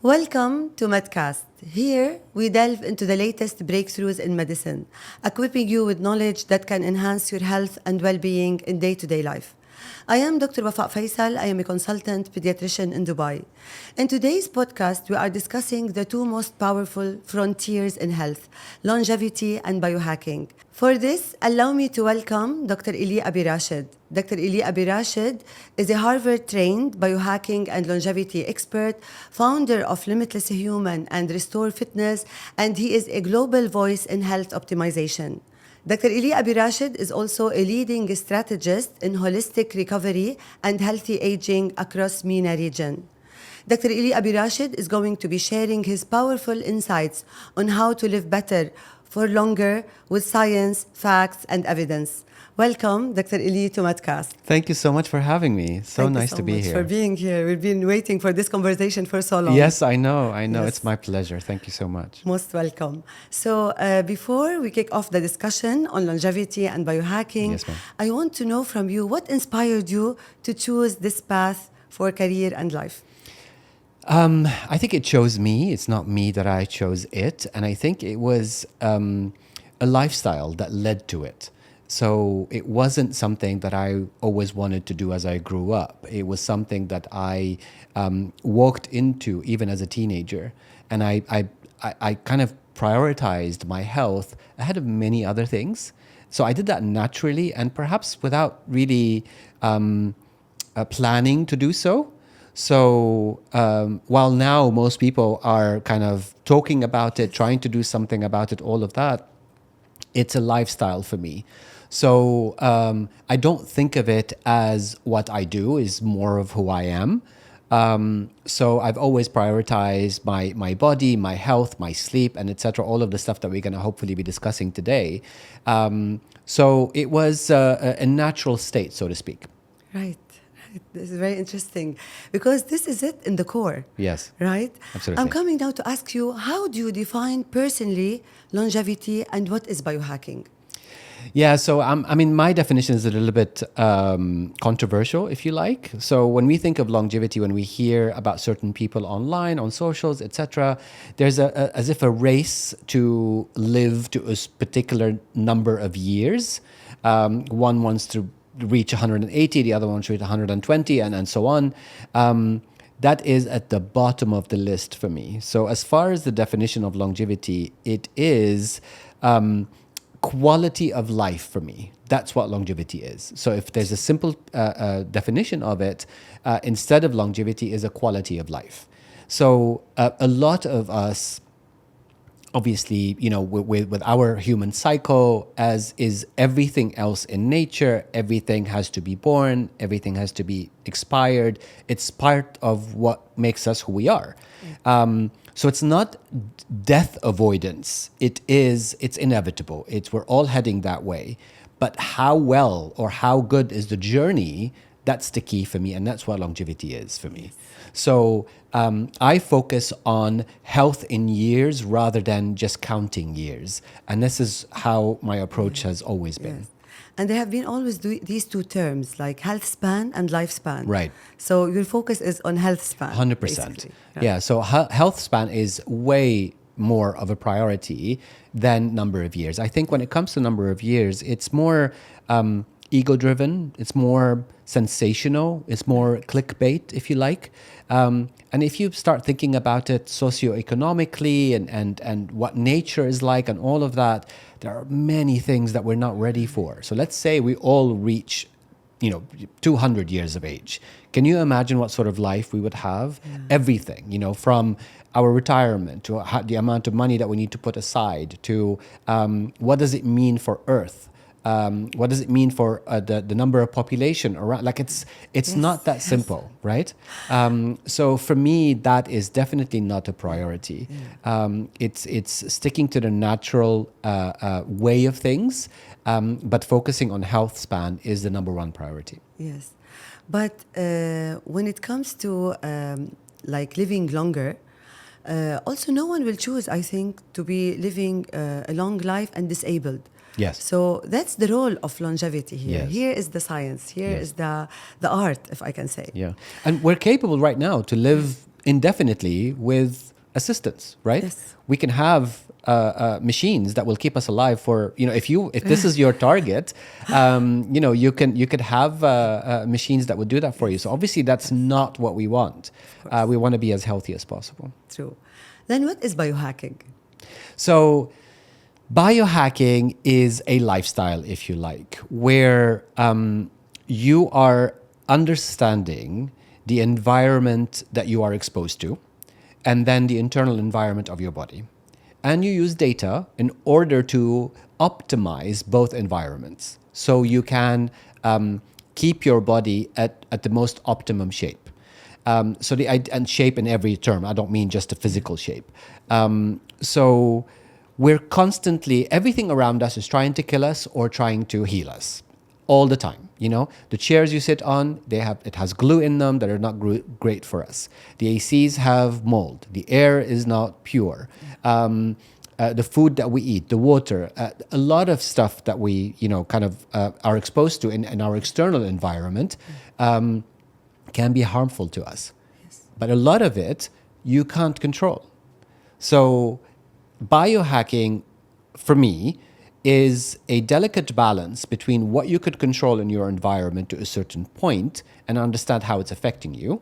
Welcome to Medcast. Here, we delve into the latest breakthroughs in medicine, equipping you with knowledge that can enhance your health and well-being in day-to-day life. I am Dr. Wafa Faisal. I am a consultant pediatrician in Dubai. In today's podcast, we are discussing the two most powerful frontiers in health, longevity and biohacking. For this, allow me to welcome Dr. Eli Abirashid. Dr. Eli Abirashid is a Harvard-trained biohacking and longevity expert, founder of Limitless Human and Restore Fitness, and he is a global voice in health optimization. Dr. Eli Abirashid is also a leading strategist in holistic recovery and healthy aging across MENA region. Dr. Eli Abirashid is going to be sharing his powerful insights on how to live better for longer with science, facts, and evidence. Welcome, Dr. Eli, to Medcast. Thank you so much for having me. So nice to be here. Thank you so much for being here. We've been waiting for this conversation for so long. Yes, I know. Yes. It's my pleasure. Thank you so much. Most welcome. So before we kick off the discussion on longevity and biohacking, Yes, ma'am. I want to know from you what inspired you to choose this path for career and life? I think it chose me. It's not me that I chose it. And I think it was a lifestyle that led to it. So it wasn't something that I always wanted to do as I grew up. It was something that I walked into even as a teenager. And I kind of prioritized my health ahead of many other things. So I did that naturally and perhaps without really planning to do so. So while now most people are kind of talking about it, trying to do something about it, all of that, it's a lifestyle for me. So I don't think of it as what I do, is more of who I am. So I've always prioritized my body, my health, my sleep, and etc. All of the stuff that we're going to hopefully be discussing today. So it was a natural state, so to speak. Right. This is very interesting because this is it in the core. Yes. Right? Absolutely. I'm coming now to ask you, how do you define personally longevity and what is biohacking? Yeah, so I mean, my definition is a little bit controversial, if you like. So when we think of longevity, when we hear about certain people online, on socials, etc., there's as if a race to live to a particular number of years. One wants to reach 180, the other one to reach 120, and so on. That is at the bottom of the list for me. So as far as the definition of longevity, it is quality of life for me. That's what longevity is. So if there's a simple definition of it, instead of longevity is a quality of life. So a lot of us, obviously, you know, with our human cycle, as is everything else in nature, everything has to be born, everything has to be expired. It's part of what makes us who we are. So it's not death avoidance. It's inevitable. We're all heading that way. But how well or how good is the journey? That's the key for me, and that's what longevity is for me. So I focus on health in years rather than just counting years. And this is how my approach has always been. Yes. And there have been always these two terms, like health span and lifespan. Right. So your focus is on health span. 100%. basically. Yeah, so health span is way more of a priority than number of years. I think when it comes to number of years, it's more ego-driven, it's more sensational, it's more clickbait, if you like. And if you start thinking about it socioeconomically and what nature is like and all of that, there are many things that we're not ready for. So let's say we all reach 200 years of age. Can you imagine what sort of life we would have? Yeah. Everything, from our retirement to the amount of money that we need to put aside to what does it mean for Earth? What does it mean for the number of population around? Like it's yes, not that simple, right? So for me, that is definitely not a priority. Yeah. It's sticking to the natural way of things, but focusing on health span is the number one priority. Yes, but when it comes to like living longer, also no one will choose, I think, to be living a long life and disabled. Yes. So that's the role of longevity here. Yes. Here is the science. Here Yes. is the art, if I can say. Yeah. And we're capable right now to live indefinitely with assistance, right? Yes. We can have machines that will keep us alive for, if this is your target, you could have machines that would do that for you. So obviously that's not what we want. We want to be as healthy as possible. True. Then what is biohacking? So biohacking is a lifestyle, if you like, where you are understanding the environment that you are exposed to, and then the internal environment of your body. And you use data in order to optimize both environments. So you can keep your body at the most optimum shape. And shape in every term, I don't mean just a physical shape. So we're constantly, everything around us is trying to kill us or trying to heal us all the time. The chairs you sit on, it has glue in them that are not great for us. The ACs have mold. The air is not pure. The food that we eat, the water, a lot of stuff that we, are exposed to in our external environment can be harmful to us. Yes. But a lot of it you can't control. So biohacking, for me, is a delicate balance between what you could control in your environment to a certain point and understand how it's affecting you.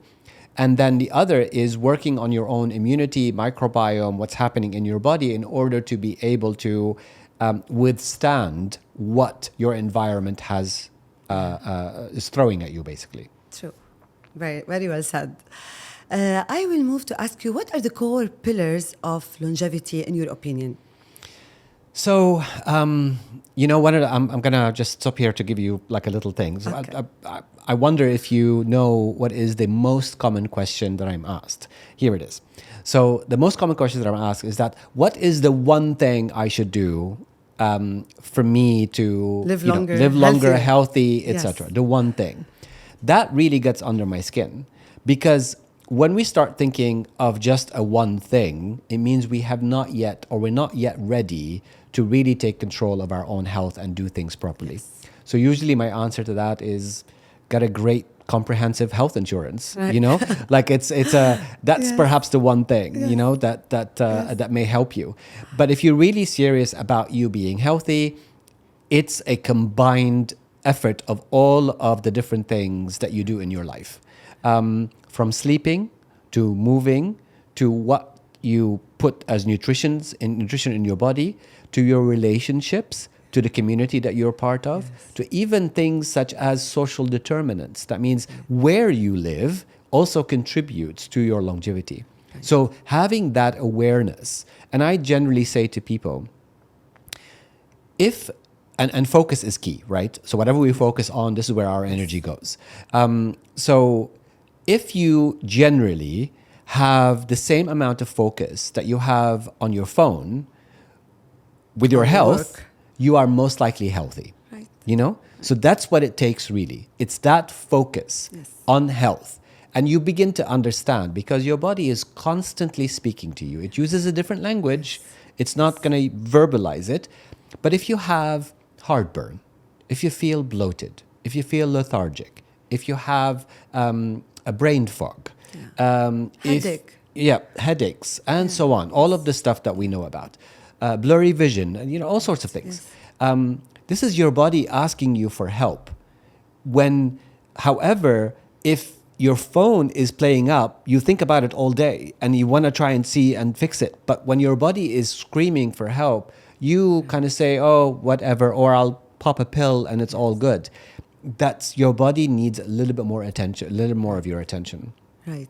And then the other is working on your own immunity, microbiome, what's happening in your body in order to be able to withstand what your environment is throwing at you, basically. True. Very, very well said. I will move to ask you, what are the core pillars of longevity in your opinion? So, I'm going to just stop here to give you like a little thing. So Okay. I wonder if you know what is the most common question that I'm asked. Here it is. So the most common question that I'm asked is that, what is the one thing I should do for me to Live longer, healthy, healthier. etc.? Yes. The one thing. That really gets under my skin, because when we start thinking of just a one thing, it means we're not yet ready to really take control of our own health and do things properly. Yes. So usually my answer to that is get a great comprehensive health insurance. Right. Like that's Yes. perhaps the one thing, Yes. that may help you. But if you're really serious about you being healthy, it's a combined effort of all of the different things that you do in your life. From sleeping to moving to what you put as nutrition in your body, to your relationships, to the community that you're part of, to even things such as social determinants. That means where you live also contributes to your longevity. So having that awareness, and I generally say to people, and focus is key, right? So whatever we focus on, this is where our energy goes. So if you generally have the same amount of focus that you have on your phone with your On health, work. you are most likely healthy. Right. So that's what it takes, really. It's that focus Yes. on health. And you begin to understand, because your body is constantly speaking to you. It uses a different language. It's not going to verbalize it. But if you have heartburn, if you feel bloated, if you feel lethargic, if you have a brain fog, Headache. headaches, and so on, all of the stuff that we know about, blurry vision, and all sorts of things. This is your body asking you for help. However, if your phone is playing up, you think about it all day and you want to try and see and fix it. But when your body is screaming for help, you kind of say, oh, whatever, or I'll pop a pill and it's all good. That's your body needs a little bit more attention, a little more of your attention. Right.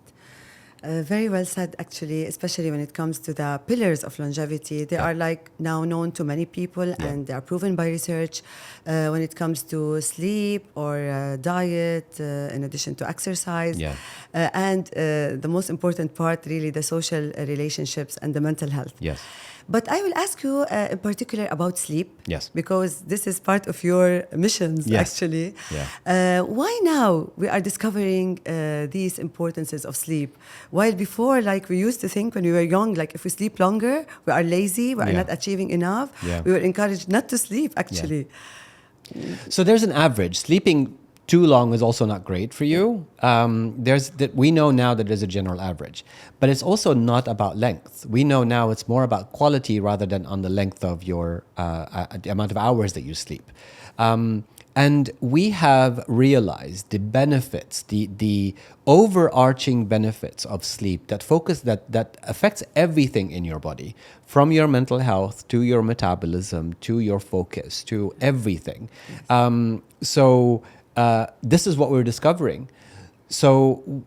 Very well said, actually, especially when it comes to the pillars of longevity. They are like now known to many people and they are proven by research when it comes to sleep or diet, in addition to exercise. Yeah. And the most important part, really, the social relationships and the mental health. Yes. But I will ask you in particular about sleep. Yes. Because this is part of your missions, Yes. actually. Yeah. Why now we are discovering these importances of sleep? While before, like we used to think when we were young, like if we sleep longer, we are lazy, we are Yeah. not achieving enough. Yeah. We were encouraged not to sleep, actually. So there's an average. Sleeping too long is also not great for you. We know now that there's a general average, but it's also not about length. We know now it's more about quality rather than on the length of your the amount of hours that you sleep. And we have realized the benefits, the overarching benefits of sleep that affects everything in your body, from your mental health to your metabolism to your focus to everything. This is what we're discovering. So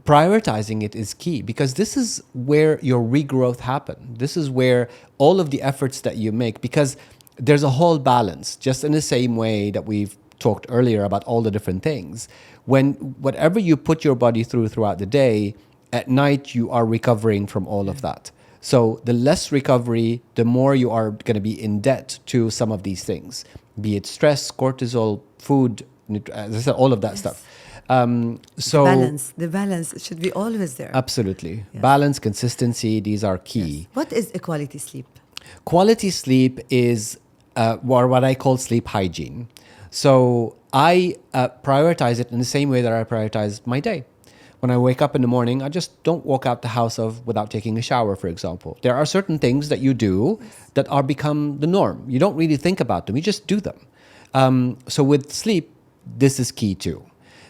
prioritizing it is key, because this is where your regrowth happens. This is where all of the efforts that you make, because there's a whole balance, just in the same way that we've talked earlier about all the different things. When whatever you put your body throughout the day, at night you are recovering from all of that. So the less recovery, the more you are going to be in debt to some of these things, be it stress, cortisol, food, as I said, all of that stuff. The balance should be always there. Absolutely. Yes. Balance, consistency, these are key. Yes. What is a quality sleep? Quality sleep is what I call sleep hygiene. So I prioritize it in the same way that I prioritize my day. When I wake up in the morning, I just don't walk out the house without taking a shower, for example. There are certain things that you do that are become the norm. You don't really think about them, you just do them. So with sleep, this is key too.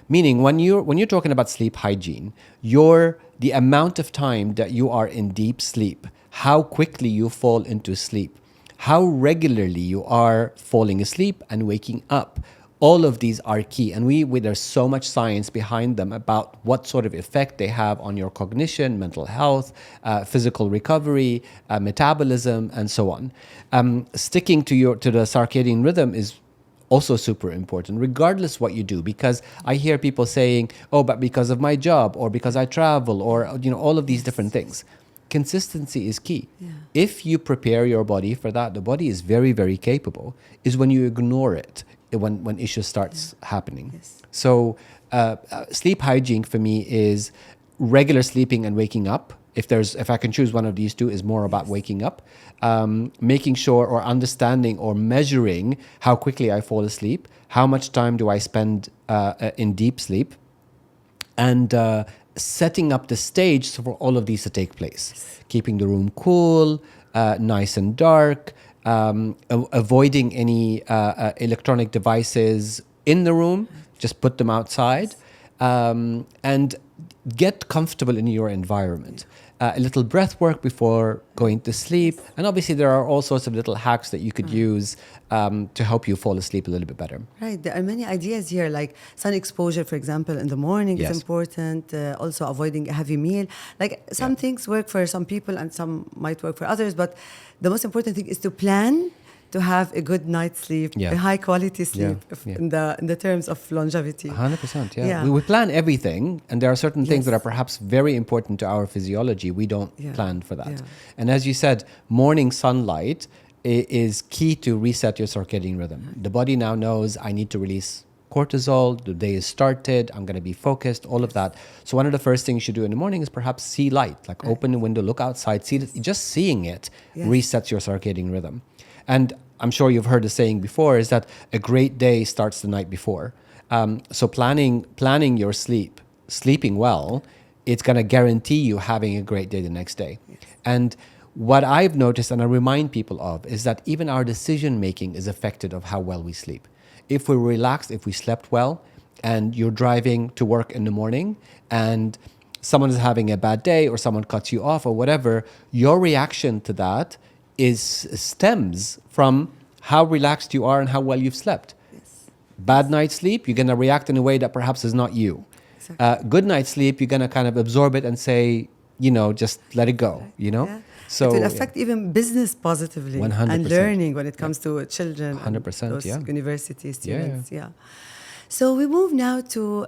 Meaning when you're talking about sleep hygiene, the amount of time that you are in deep sleep, how quickly you fall into sleep, how regularly you are falling asleep and waking up. All of these are key, and there's so much science behind them about what sort of effect they have on your cognition, mental health, physical recovery, metabolism, and so on. Sticking to the circadian rhythm is also super important, regardless what you do, because I hear people saying, "Oh, but because of my job, or because I travel, or all of these different things." Consistency is key. Yeah. If you prepare your body for that, the body is very, very capable. Is when you ignore it, when issues starts happening. Yes. So sleep hygiene for me is regular sleeping and waking up. If I can choose one of these two, is more about waking up, making sure or understanding or measuring how quickly I fall asleep, how much time do I spend in deep sleep, and setting up the stage for all of these to take place. Keeping the room cool, nice and dark, avoiding any electronic devices in the room, just put them outside, and get comfortable in your environment. A little breath work before going to sleep. And obviously there are all sorts of little hacks that you could use to help you fall asleep a little bit better. Right. There are many ideas here, like sun exposure, for example, in the morning Yes. is important. Also avoiding a heavy meal. Like some things work for some people and some might work for others. But the most important thing is to plan to have a good night's sleep, Yeah. a high quality sleep Yeah. in the terms of longevity. 100%, yeah. Yeah. We plan everything, and there are certain things Yes. that are perhaps very important to our physiology. We don't Yeah. plan for that. Yeah. And as you said, morning sunlight is key to reset your circadian rhythm. The body now knows I need to release cortisol, the day is started, I'm going to be focused, all of that. So one of the first things you should do in the morning is perhaps see light, like open the window, look outside, see it. Just seeing it Yes. resets your circadian rhythm. And I'm sure you've heard the saying before, is that a great day starts the night before. So planning your sleep, sleeping well, it's going to guarantee you having a great day the next day. Yes. And what I've noticed, and I remind people of, is that even our decision making is affected of how well we sleep. If we're relaxed, if we slept well, and you're driving to work in the morning, and someone is having a bad day, or someone cuts you off, or whatever, your reaction to that stems from how relaxed you are and how well you've slept. Yes. Bad night's sleep, you're going to react in a way that perhaps is not you. Exactly. Good night's sleep, you're going to kind of absorb it and say, just let it go, Yeah. So it will affect even business positively 100%. and learning when it comes to children 100%, and those yeah. university students. Yeah. So we move now to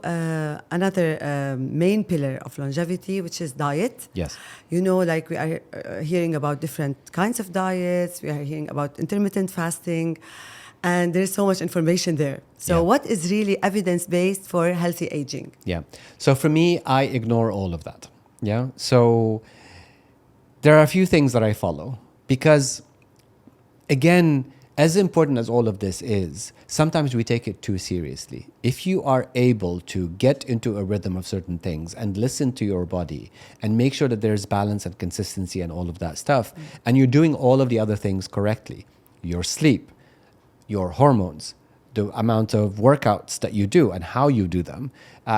another main pillar of longevity, which is diet. Yes. Like we are hearing about different kinds of diets. We are hearing about intermittent fasting. And there's so much information there. So Yeah. what is really evidence-based for healthy aging? Yeah. So for me, I ignore all of that. Yeah. So there are a few things that I follow because, again, as important as all of this is, sometimes we take it too seriously. If you are able to get into a rhythm of certain things and listen to your body and make sure that there's balance and consistency and all of that stuff, and you're doing all of the other things correctly, your sleep, your hormones, the amount of workouts that you do and how you do them,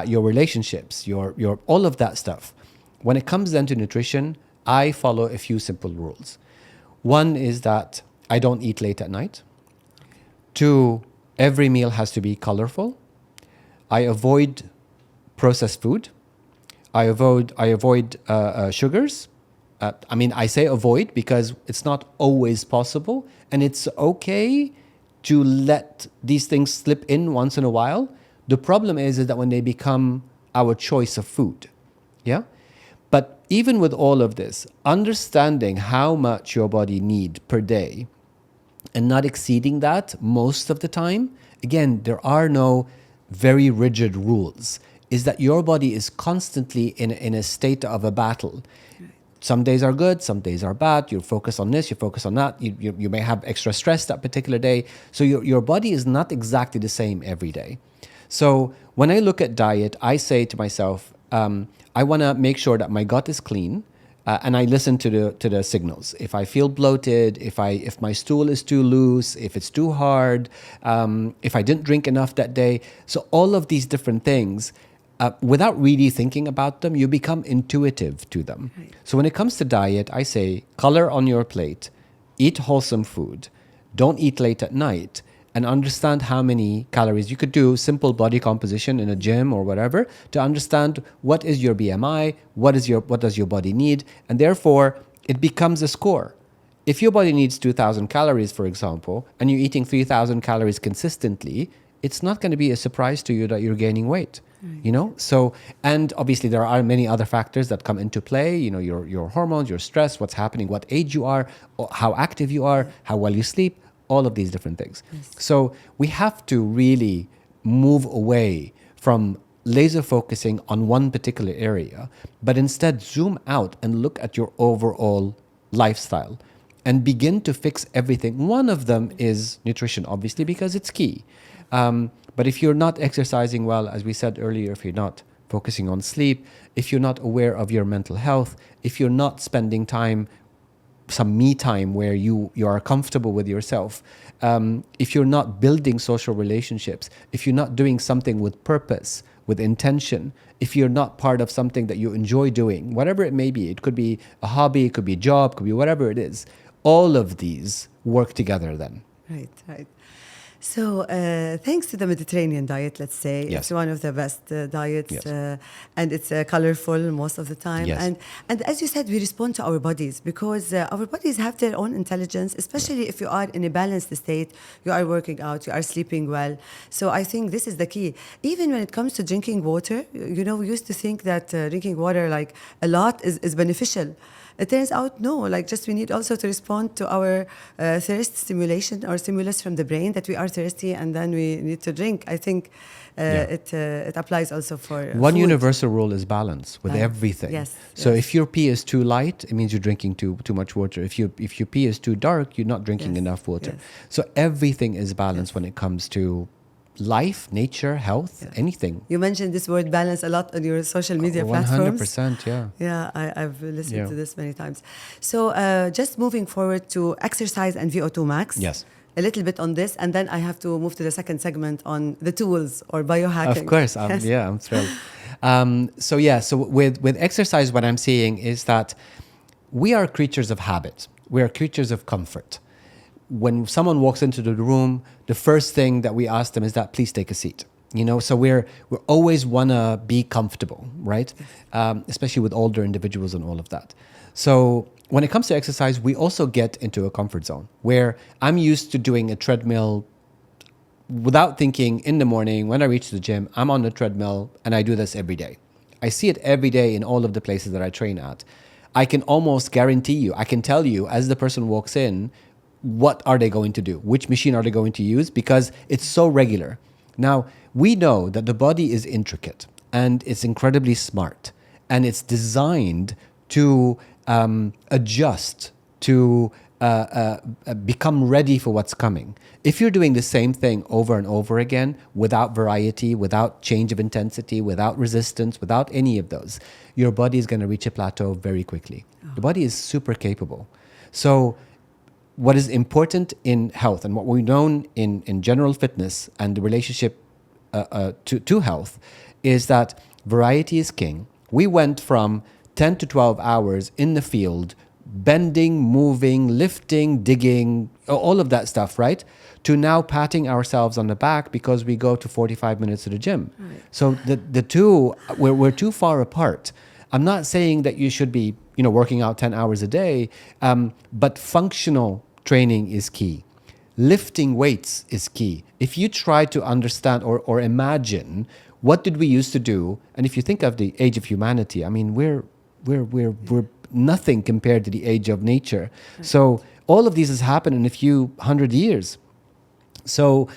your relationships, your all of that stuff. When it comes then to nutrition, I follow a few simple rules. One is that I don't eat late at night. 2, every meal has to be colorful. I avoid processed food. I avoid sugars. I say avoid because it's not always possible, and it's okay to let these things slip in once in a while. The problem is that when they become our choice of food, yeah? But even with all of this, understanding how much your body needs per day and not exceeding that most of the time, again, there are no very rigid rules, is that your body is constantly in a state of a battle. Some days are good, some days are bad. You focus on this, you focus on that. You may have extra stress that particular day. So your body is not exactly the same every day. So when I look at diet, I say to myself, I want to make sure that my gut is clean, and I listen to the signals. If I feel bloated, if my stool is too loose, if it's too hard, if I didn't drink enough that day. So all of these different things, without really thinking about them, you become intuitive to them. Right. So when it comes to diet, I say color on your plate, eat wholesome food, don't eat late at night, and understand how many calories. You could do simple body composition in a gym or whatever to understand what is your BMI, what does your body need, and therefore it becomes a score. If your body needs 2,000 calories, for example, and you're eating 3,000 calories consistently, it's not going to be a surprise to you that you're gaining weight. Right. You know, so, and obviously there are many other factors that come into play, you know, your hormones, your stress, what's happening, what age you are, how active you are, how well you sleep, all of these different things. Yes. So we have to really move away from laser focusing on one particular area, but instead zoom out and look at your overall lifestyle and begin to fix everything. One of them is nutrition, obviously, because it's key. But if you're not exercising well, as we said earlier, if you're not focusing on sleep, if you're not aware of your mental health, if you're not spending time, some me time where you are comfortable with yourself, if you're not building social relationships, if you're not doing something with purpose, with intention, if you're not part of something that you enjoy doing, whatever it may be, it could be a hobby, it could be a job, it could be whatever it is, all of these work together then. Right. So thanks to the Mediterranean diet, let's say, yes. It's one of the best diets, yes. And it's colorful most of the time. Yes. And as you said, we respond to our bodies because our bodies have their own intelligence, especially if you are in a balanced state, you are working out, you are sleeping well. So I think this is the key. Even when it comes to drinking water, you know, we used to think that drinking water like a lot is beneficial. It turns out no, like just we need also to respond to our thirst stimulation or stimulus from the brain that we are thirsty and then we need to drink. I think it applies also for one food. universal rule is balance with everything. Yes. So if your pee is too light, it means you're drinking too much water. If your pee is too dark, you're not drinking enough water. Yes. So everything is balanced when it comes to life, nature, health, anything. You mentioned this word balance a lot on your social media platforms. 100%, yeah. Yeah, I've listened to this many times. So just moving forward to exercise and VO2 max. Yes. A little bit on this, and then I have to move to the second segment on the tools or biohacking. Of course, I'm thrilled. So with exercise, what I'm seeing is that we are creatures of habit. We are creatures of comfort. When someone walks into the room, the first thing that we ask them is that please take a seat. You know, so we're always wanna be comfortable, right? Especially with older individuals and all of that. So when it comes to exercise, we also get into a comfort zone where I'm used to doing a treadmill without thinking in the morning when I reach the gym, I'm on the treadmill and I do this every day. I see it every day in all of the places that I train at. I can almost guarantee you, I can tell you as the person walks in, what are they going to do? Which machine are they going to use? Because it's so regular. Now, we know that the body is intricate and it's incredibly smart and it's designed to adjust to become ready for what's coming. If you're doing the same thing over and over again without variety, without change of intensity, without resistance, without any of those, your body is going to reach a plateau very quickly. The body is super capable. So what is important in health and what we've known in general fitness and the relationship to health is that variety is king. We went from 10 to 12 hours in the field, bending, moving, lifting, digging, all of that stuff, right? To now patting ourselves on the back because we go to 45 minutes to the gym. Right. So the two, we're too far apart. I'm not saying that you should be, working out 10 hours a day, but functional training is key. Lifting weights is key. If you try to understand or imagine what did we used to do, and if you think of the age of humanity, I mean, we're nothing compared to the age of nature. So all of these has happened in a few hundred years. So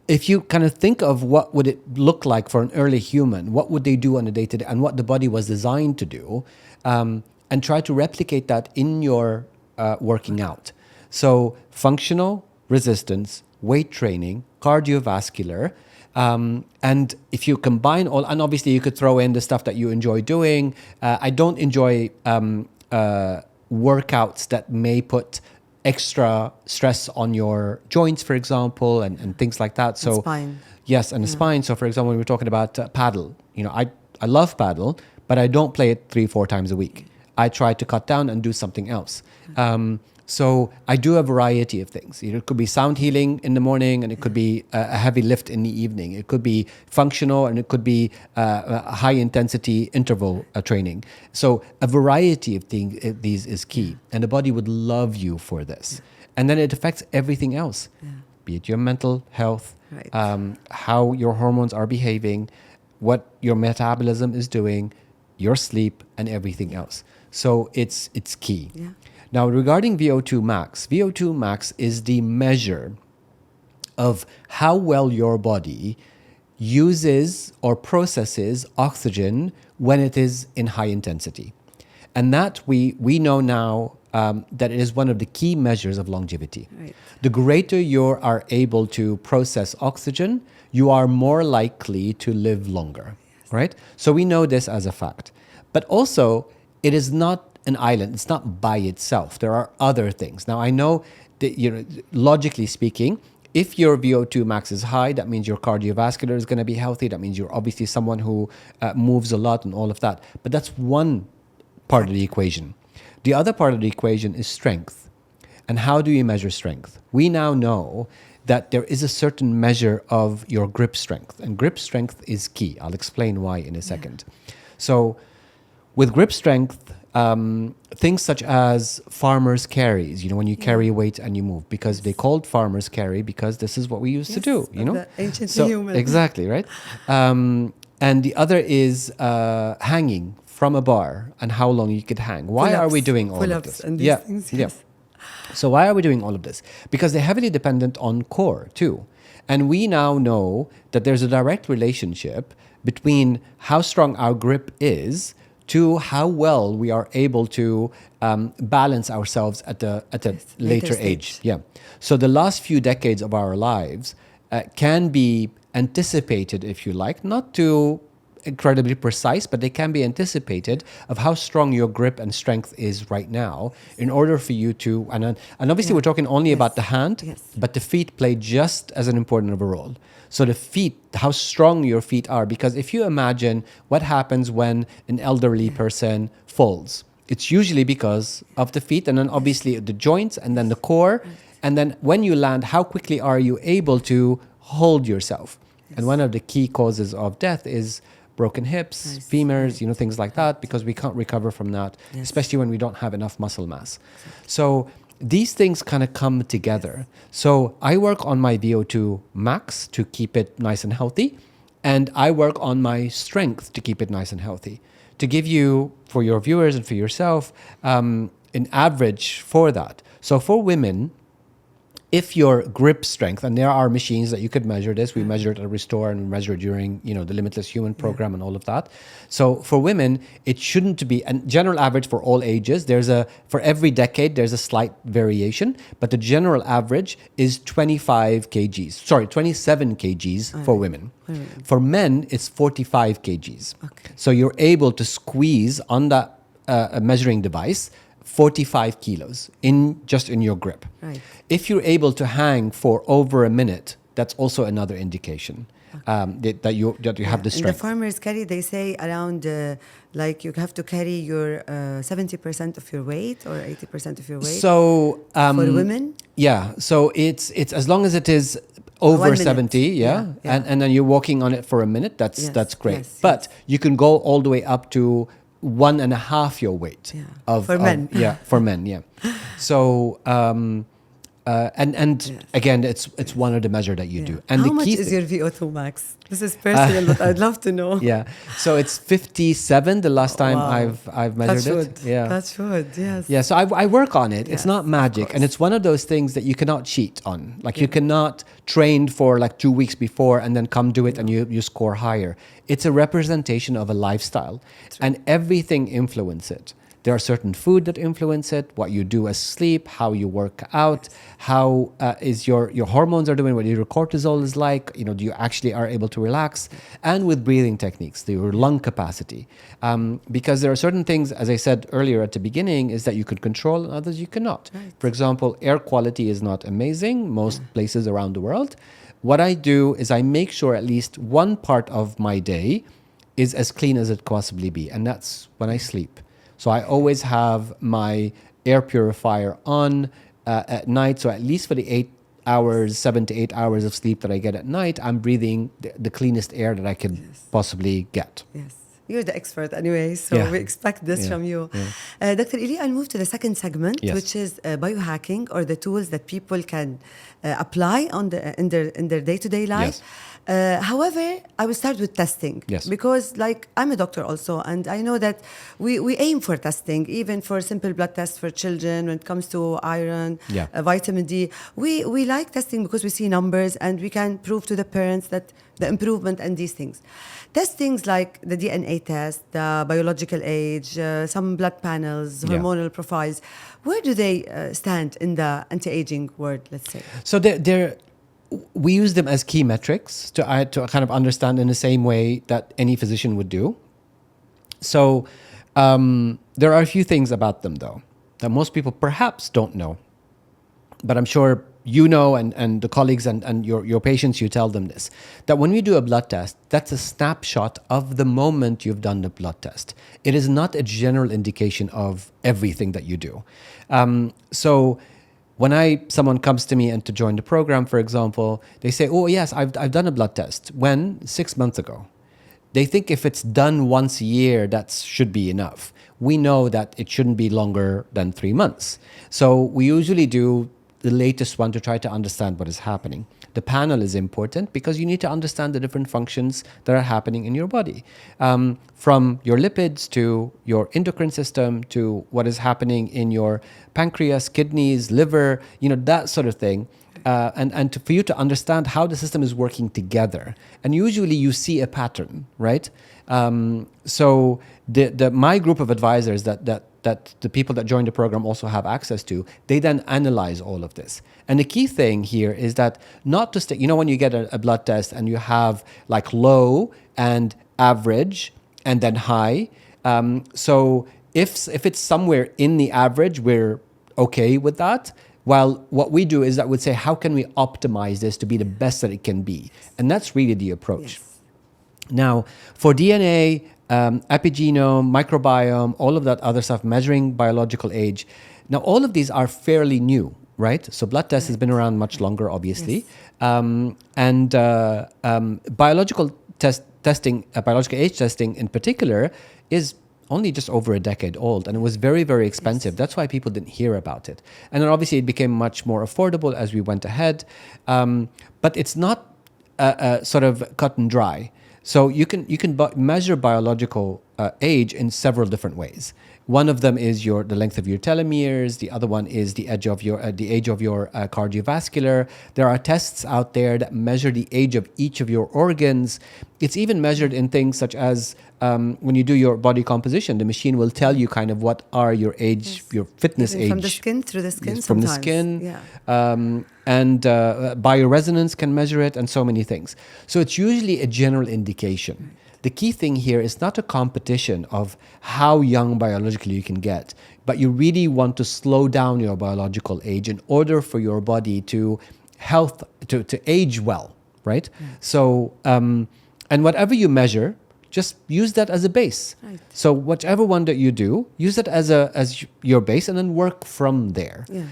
if you kind of think of what would it look like for an early human, what would they do on a day-to-day, and what the body was designed to do, and try to replicate that in your working out. So functional, resistance, weight training, cardiovascular, and if you combine all, and obviously you could throw in the stuff that you enjoy doing. I don't enjoy workouts that may put extra stress on your joints, for example, and things like that. So spine. Yes, and the spine. So for example, when we're talking about paddle, I love paddle, but I don't play it 3-4 times a week. I try to cut down and do something else. So I do a variety of things. It could be sound healing in the morning, and it could be a heavy lift in the evening. It could be functional, and it could be a high intensity interval training. So a variety of these is key, and the body would love you for this. And then it affects everything else, be it your mental health, Right. how your hormones are behaving, what your metabolism is doing, your sleep, and everything else. So it's key. Yeah. Now, regarding VO2 max, VO2 max is the measure of how well your body uses or processes oxygen when it is in high intensity. And that we know now that it is one of the key measures of longevity. Right. The greater you are able to process oxygen, you are more likely to live longer, right? So we know this as a fact. But also, it is not an island. It's not by itself. There are other things. Now, I know that, logically speaking, if your VO2 max is high, that means your cardiovascular is going to be healthy. That means you're obviously someone who moves a lot and all of that. But that's one part of the equation. The other part of the equation is strength. And how do you measure strength? We now know that there is a certain measure of your grip strength. And grip strength is key. I'll explain why in a second. So with grip strength, things such as farmer's carries, when you carry weight and you move, because they called farmer's carry because this is what we used to do, The ancient So human. exactly, right? And the other is hanging from a bar and how long you could hang. Why are we doing all of Pull-ups this? and these things, yes. So why are we doing all of this? Because they're heavily dependent on core too. And we now know that there's a direct relationship between how strong our grip is to how well we are able to balance ourselves at a later age. stage. Yeah. So the last few decades of our lives can be anticipated, if you like, not too incredibly precise, but they can be anticipated of how strong your grip and strength is right now in order for you to, and obviously we're talking only about the hand, but the feet play just as an important of a role. So the feet, how strong your feet are, because if you imagine what happens when an elderly person falls, it's usually because of the feet, and then obviously the joints, and then the core, and then when you land, how quickly are you able to hold yourself? And one of the key causes of death is broken hips, femurs, things like that, because we can't recover from that, especially when we don't have enough muscle mass. So these things kind of come together. So I work on my VO2 max to keep it nice and healthy, and I work on my strength to keep it nice and healthy. To give you, for your viewers and for yourself, an average for that. So for women, if your grip strength, and there are machines that you could measure this, we measure it at Restore and we measure it during, the Limitless Human program and all of that. So for women, it shouldn't be, and general average for all ages, for every decade, there's a slight variation, but the general average is 27 kgs for women. For men, it's 45 kgs. Okay. So you're able to squeeze on that measuring device 45 kilos in your grip. Right. If you're able to hang for over a minute, that's also another indication that you have the And the strength. farmers carry, they say around like you have to carry your 70% of your weight or 80% of your weight So for women. yeah, so it's as long as it is over 1 minute. 70, Yeah. and then you're walking on it for a minute. Yes, That's great. yes, But you can go all the way up to 1.5 your weight. Yeah. Of For men. Yeah, for men. Yeah. So and again, it's one of the measure that you do. And How the much key is your VO2 max? This is personal, but I'd love to know. yeah. So it's 57 the last time Wow. I've measured Touch wood. it. Yeah. Touch wood, yes. Yeah, so I work on it. Yes, It's not of magic, and course. it's one of those things that you cannot cheat on. Like you cannot train for like 2 weeks before and then come do it and you score higher. It's a representation of a lifestyle, and everything influences it. There are certain food that influence it, what you do as sleep, how you work out, how is your hormones are doing, what your cortisol is like, do you actually are able to relax, and with breathing techniques, your lung capacity. Because there are certain things, as I said earlier at the beginning, is that you could control and others you cannot. Right. For example, air quality is not amazing, most places around the world. What I do is I make sure at least one part of my day is as clean as it possibly be, and that's when I sleep. So I always have my air purifier on at night. So at least for the 7 to 8 hours of sleep that I get at night, I'm breathing the cleanest air that I can possibly get. Yes. You're the expert anyway, so Yeah. we expect this Yeah. from you. Yeah. Dr. Ili, I'll move to the second segment, Yes. which is biohacking, or the tools that people can apply in their day-to-day life. Yes. However, I will start with testing. Yes. Because I'm a doctor also, and I know that we aim for testing, even for simple blood tests for children when it comes to iron, Yeah. vitamin D. We like testing because we see numbers and we can prove to the parents that the improvement and these things. Testings like the DNA test, the biological age, some blood panels, Yeah. hormonal profiles, where do they stand in the anti-aging world, let's say? So we use them as key metrics to kind of understand in the same way that any physician would do. So there are a few things about them, though, that most people perhaps don't know. But I'm sure you know, and the colleagues and your patients, you tell them this, that when we do a blood test, that's a snapshot of the moment you've done the blood test. It is not a general indication of everything that you do. So when someone comes to me and to join the program, for example, they say, oh, yes, I've done a blood test. When? 6 months ago. They think if it's done once a year, that should be enough. We know that it shouldn't be longer than 3 months. So we usually do the latest one to try to understand what is happening. The panel is important because you need to understand the different functions that are happening in your body. From your lipids to your endocrine system to what is happening in your pancreas, kidneys, liver, that sort of thing. For you to understand how the system is working together. And usually you see a pattern, right? So my group of advisors that the people that join the program also have access to, they then analyze all of this. And the key thing here is that not to stay, when you get a blood test and you have like low and average and then high. So if it's somewhere in the average, we're okay with that. Well, what we do is that we'd say, how can we optimize this to be the best that it can be? And that's really the approach. Yes. Now, for DNA, epigenome, microbiome, all of that other stuff, measuring biological age. Now, all of these are fairly new, right? So blood test has been around much longer, obviously. Yes. Biological testing, biological age testing in particular, is only just over a decade old, and it was very, very expensive. Yes. That's why people didn't hear about it. And then obviously it became much more affordable as we went ahead. But it's not sort of cut and dry. So you can measure biological age in several different ways. One of them is the length of your telomeres. The other one is the age of your cardiovascular. There are tests out there that measure the age of each of your organs. It's even measured in things such as when you do your body composition, the machine will tell you kind of what are your age, your fitness Even age. from the skin through the skin. Yes, from the sometimes. skin. Yeah. And bioresonance can measure it, and so many things. So it's usually a general indication. The key thing here is not a competition of how young biologically you can get, but you really want to slow down your biological age in order for your body to age well, right? So, and whatever you measure, just use that as a base. Right. So whichever one that you do, use it as your base, and then work from there. Yeah.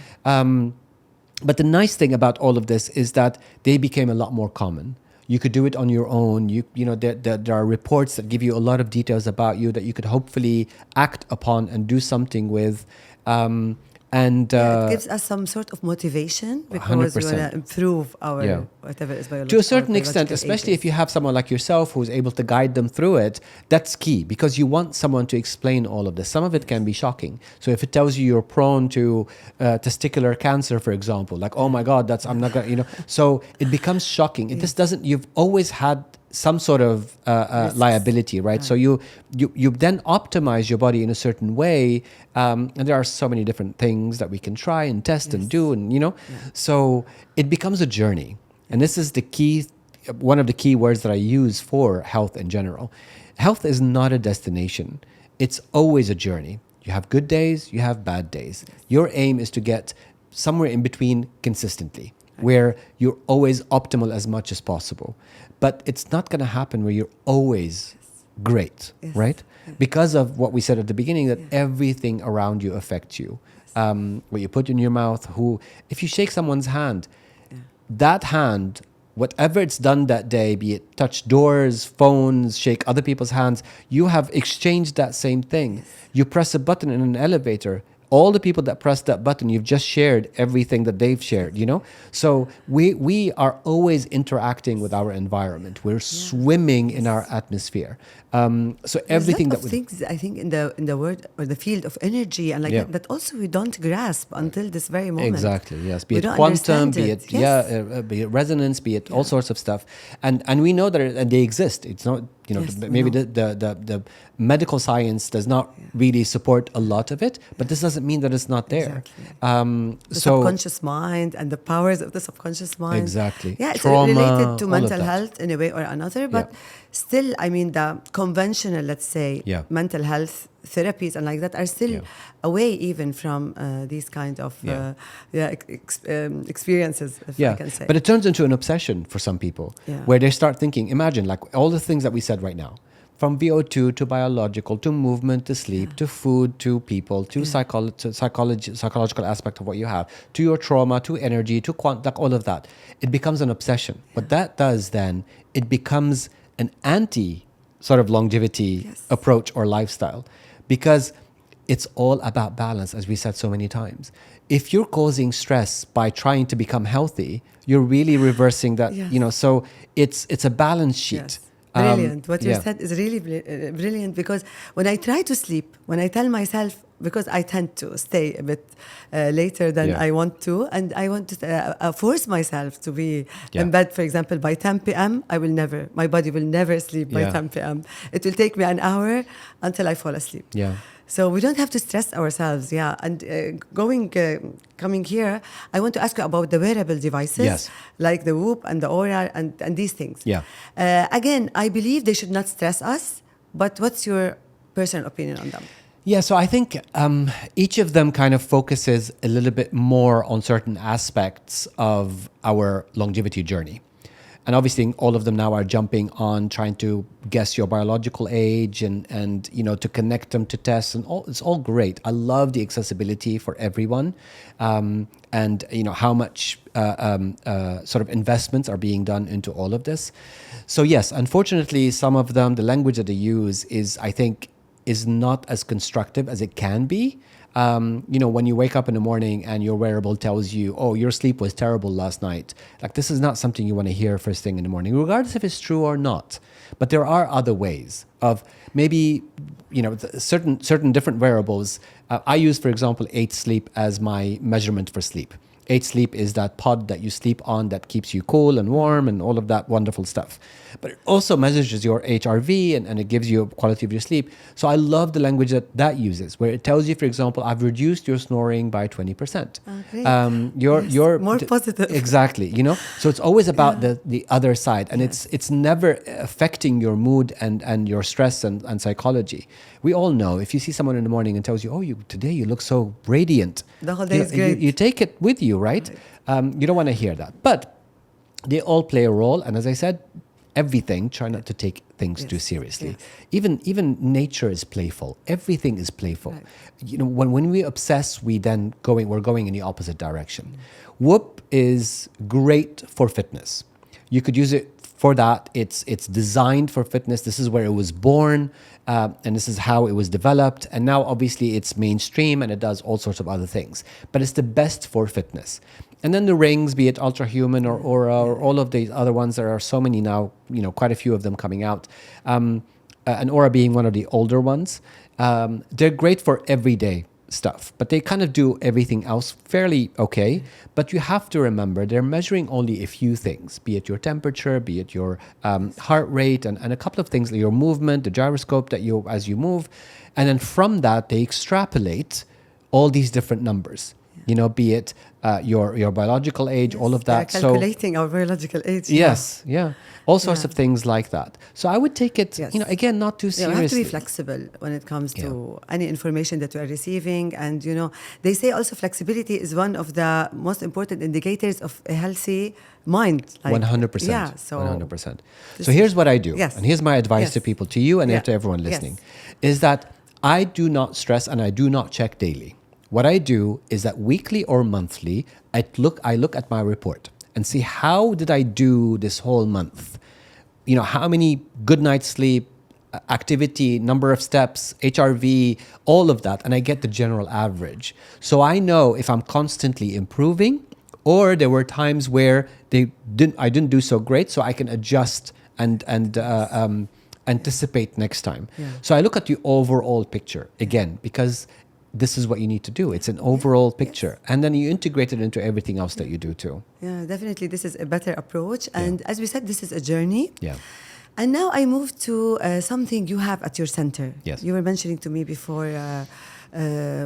But the nice thing about all of this is that they became a lot more common. You could do it on your own. There are reports that give you a lot of details about you that you could hopefully act upon and do something with. It gives us some sort of motivation because we want 100%. to improve our Yeah. whatever is biological. To a certain extent, especially if you have someone like yourself who's able to guide them through it, that's key because you want someone to explain all of this. Some of it can be shocking. So if it tells you you're prone to testicular cancer, for example, like, oh my God, I'm not going to, so it becomes shocking. You've always had some sort of liability, right? So you then optimize your body in a certain way, and there are so many different things that we can try and test and do, and so it becomes a journey. And this is the key, one of the key words that I use for health in general. Health is not a destination. It's always a journey. You have good days, you have bad days. Your aim is to get somewhere in between consistently, where you're always optimal as much as possible. But it's not going to happen where you're always great, right? Because of what we said at the beginning, that everything around you affects you. What you put in your mouth, if you shake someone's hand, that hand, whatever it's done that day, be it touch doors, phones, shake other people's hands, you have exchanged that same thing. You press a button in an elevator, all the people that press that button, you've just shared everything that they've shared, So we are always interacting with our environment. We're swimming in our atmosphere. So everything There's a lot of things I think in the word or the field of energy and that also we don't grasp until this very moment. Exactly. Yes. Be We it don't quantum, understand be it. be it resonance, be it all sorts of stuff, and we know that they exist. It's not maybe the medical science does not really support a lot of it, but this doesn't mean that it's not there. Exactly. The subconscious mind and the powers of the subconscious mind. Exactly. Yeah, it's Trauma, related to all of mental that. health in a way or another, but still, I mean, the conventional, let's say, mental health therapies and like that are still away even from these kind of experiences, if I can say. But it turns into an obsession for some people, where they start thinking, imagine like all the things that we said right now, from VO2 to biological, to movement, to sleep, to food, to people, to psychological aspect of what you have, to your trauma, to energy, to like all of that. It becomes an obsession. What that does then, it becomes an anti sort of longevity approach or lifestyle, because it's all about balance, as we said so many times. If you're causing stress by trying to become healthy, you're really reversing that, so it's a balance sheet. Yes. Brilliant. What you said is really brilliant, because when I try to sleep, when I tell myself, because I tend to stay a bit later than I want to, and I want to force myself to be in bed, for example, by 10 p.m., my body will never sleep by 10 p.m. It will take me an hour until I fall asleep. Yeah. So we don't have to stress ourselves, And coming here, I want to ask you about the wearable devices, like the Whoop and the Aura and these things. Yeah. Again, I believe they should not stress us, but what's your personal opinion on them? Yeah, so I think each of them kind of focuses a little bit more on certain aspects of our longevity journey. And obviously, all of them now are jumping on trying to guess your biological age and to connect them to tests, and it's all great. I love the accessibility for everyone, and how much sort of investments are being done into all of this. So yes, unfortunately, some of them, the language that they use is, I think, is not as constructive as it can be. When you wake up in the morning and your wearable tells you, oh, your sleep was terrible last night. Like, this is not something you want to hear first thing in the morning, regardless if it's true or not. But there are other ways of maybe, certain different wearables. I use, for example, 8 Sleep as my measurement for sleep. 8 Sleep is that pod that you sleep on that keeps you cool and warm and all of that wonderful stuff. But it also measures your HRV and it gives you a quality of your sleep. So I love the language that uses, where it tells you, for example, I've reduced your snoring by 20%. Great. Yes, more positive. Exactly. So it's always about the other side, and it's never affecting your mood and your stress and psychology. We all know if you see someone in the morning and tells you, oh, today you look so radiant. The whole day is great. You take it with you, right? You don't want to hear that. But they all play a role. And as I said, everything, try not to take things too seriously. Yes. Even nature is playful. Everything is playful. Right. When we obsess, we're going in the opposite direction. Whoop is great for fitness. You could use it for that. It's designed for fitness. This is where it was born. And this is how it was developed. And now, obviously, it's mainstream and it does all sorts of other things. But it's the best for fitness. And then the rings, be it Ultrahuman or Aura or all of these other ones, there are so many now, quite a few of them coming out. And Aura being one of the older ones. They're great for everyday stuff, but they kind of do everything else fairly okay. But you have to remember they're measuring only a few things, be it your temperature, be it your heart rate, and a couple of things, like your movement, the gyroscope as you move. And then from that, they extrapolate all these different numbers, be it your biological age, all of that. Calculating our biological age. Yes, all sorts of things like that. So I would take it, again, not too seriously. We have to be flexible when it comes to any information that we are receiving. And, they say also flexibility is one of the most important indicators of a healthy mind. 100%. Yeah, so 100%. So here's what I do. Yes. And here's my advice Yes. to people, to you and to everyone listening, is that I do not stress and I do not check daily. What I do is that weekly or monthly, I look at my report and see how did I do this whole month. How many good night's sleep, activity, number of steps, HRV, all of that, and I get the general average. So I know if I'm constantly improving, or there were times where I didn't do so great, so I can adjust and anticipate next time. Yeah. So I look at the overall picture again, because this is what you need to do. It's an overall picture. And then you integrate it into everything else that you do too. Yeah, definitely. This is a better approach. And as we said, this is a journey. Yeah. And now I move to something you have at your center. Yes. You were mentioning to me before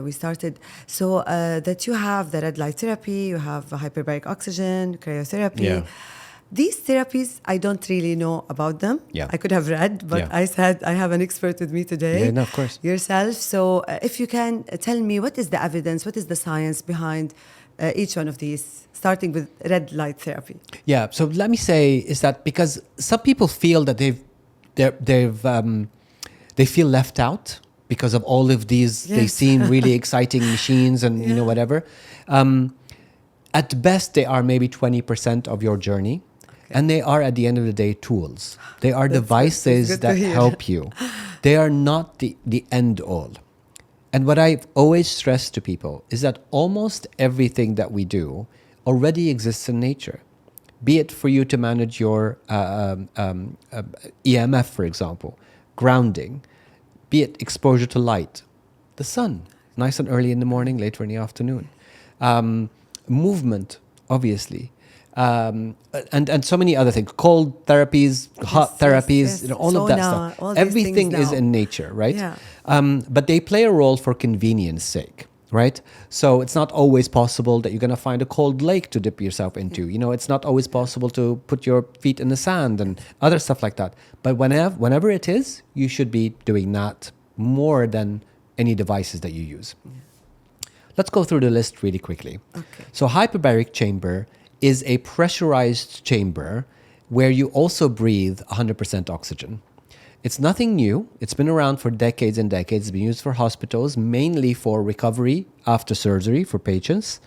we started. So that you have the red light therapy, you have hyperbaric oxygen, cryotherapy. Yeah. These therapies, I don't really know about them. Yeah. I could have read, but Yeah. I said I have an expert with me today. Yeah, no, of course. Yourself. So if you can tell me what is the evidence, what is the science behind each one of these, starting with red light therapy. Yeah. So let me say is that because some people feel that they feel left out because of all of these. Yes. They seem really exciting machines and whatever. At best, they are maybe 20% of your journey. Okay. And they are, at the end of the day, tools. They are devices that help you. They are not the end all. And what I've always stressed to people is that almost everything that we do already exists in nature. Be it for you to manage your EMF, for example, grounding, be it exposure to light, the sun, nice and early in the morning, later in the afternoon, movement, obviously, and so many other things, cold therapies, hot therapies, all of that stuff. Everything is in nature, right? Yeah. But they play a role for convenience sake. Right? So it's not always possible that you're going to find a cold lake to dip yourself into. It's not always possible to put your feet in the sand and other stuff like that. But whenever it is, you should be doing that more than any devices that you use. Yeah. Let's go through the list really quickly. Okay. So hyperbaric chamber is a pressurized chamber where you also breathe 100% oxygen. It's nothing new. It's been around for decades and decades. It's been used for hospitals, mainly for recovery after surgery for patients.